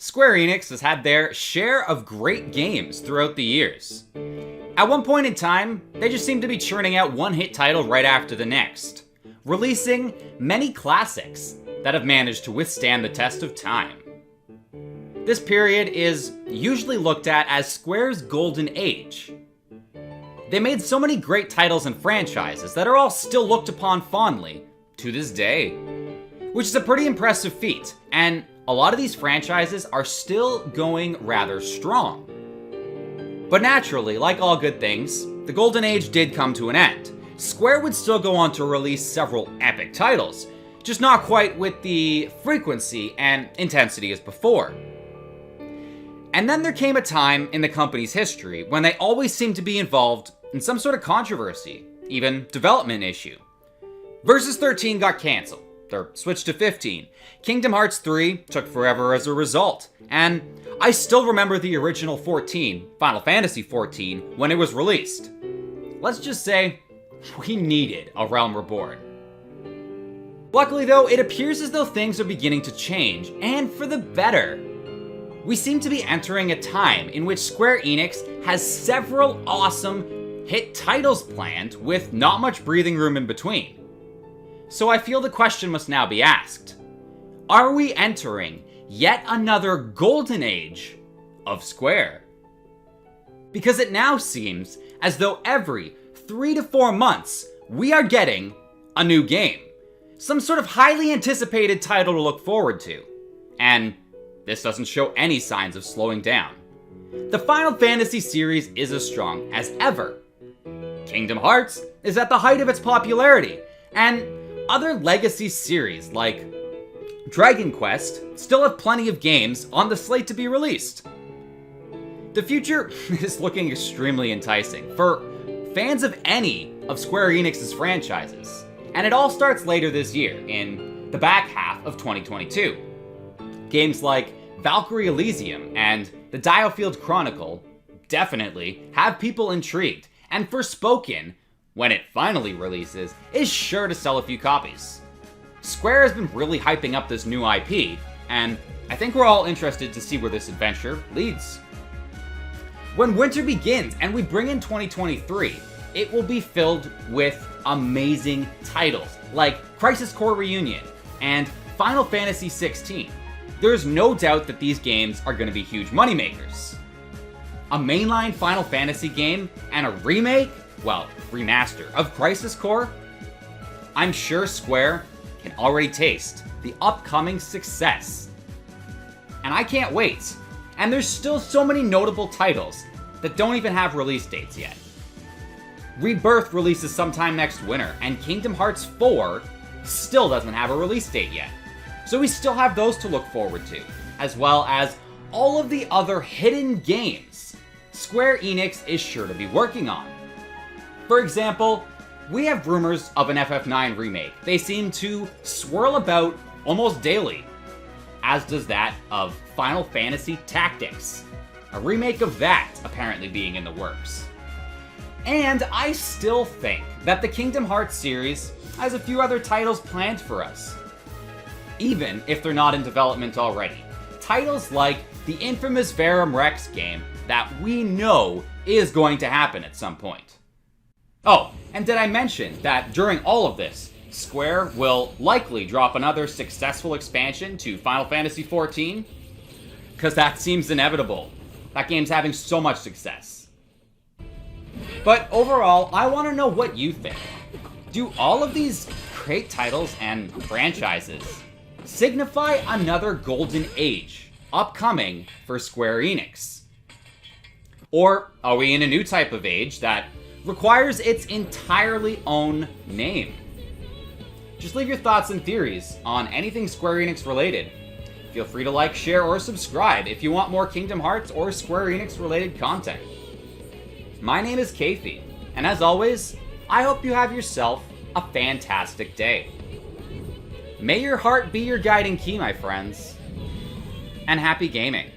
Square Enix has had their share of great games throughout the years. At one point in time, they just seemed to be churning out one-hit title right after the next, releasing many classics that have managed to withstand the test of time. This period is usually looked at as Square's golden age. They made so many great titles and franchises that are all still looked upon fondly to this day, which is a pretty impressive feat, and a lot of these franchises are still going rather strong. But naturally, like all good things, the golden age did come to an end. Square would still go on to release several epic titles, just not quite with the frequency and intensity as before. And then there came a time in the company's history when they always seemed to be involved in some sort of controversy, even development issue. Versus 13 got cancelled. Or switched to 15. Kingdom Hearts 3 took forever as a result, and I still remember the original 14, Final Fantasy 14, when it was released. Let's just say, we needed a Realm Reborn. Luckily though, it appears as though things are beginning to change, and for the better. We seem to be entering a time in which Square Enix has several awesome hit titles planned with not much breathing room in between. So I feel the question must now be asked. Are we entering yet another golden age of Square? Because it now seems as though every 3 to 4 months, we are getting a new game. Some sort of highly anticipated title to look forward to. And this doesn't show any signs of slowing down. The Final Fantasy series is as strong as ever. Kingdom Hearts is at the height of its popularity, and other legacy series like Dragon Quest still have plenty of games on the slate to be released. The future is looking extremely enticing for fans of any of Square Enix's franchises, and it all starts later this year, in the back half of 2022. Games like Valkyrie Elysium and the Diofield Chronicle definitely have people intrigued, and Forspoken, when it finally releases, is sure to sell a few copies. Square has been really hyping up this new IP, and I think we're all interested to see where this adventure leads. When winter begins and we bring in 2023, it will be filled with amazing titles like Crisis Core Reunion and Final Fantasy XVI. There's no doubt that these games are going to be huge moneymakers. A mainline Final Fantasy game and a remake, well, remaster of Crisis Core? I'm sure Square can already taste the upcoming success. And I can't wait. And there's still so many notable titles that don't even have release dates yet. Rebirth releases sometime next winter, and Kingdom Hearts 4 still doesn't have a release date yet. So we still have those to look forward to, as well as all of the other hidden games Square Enix is sure to be working on. For example, we have rumors of an FF9 remake. They seem to swirl about almost daily, as does that of Final Fantasy Tactics, a remake of that apparently being in the works. And I still think that the Kingdom Hearts series has a few other titles planned for us, even if they're not in development already. Titles like the infamous Verum Rex game that we know is going to happen at some point. Oh, and did I mention that during all of this, Square will likely drop another successful expansion to Final Fantasy XIV? Because that seems inevitable. That game's having so much success. But overall, I want to know what you think. Do all of these great titles and franchises signify another golden age upcoming for Square Enix? Or are we in a new type of age that requires its entirely own name? Just leave your thoughts and theories on anything Square Enix related. Feel free to like, share, or subscribe if you want more Kingdom Hearts or Square Enix related content. My name is Kathy, and as always, I hope you have yourself a fantastic day. May your heart be your guiding key, my friends, and happy gaming.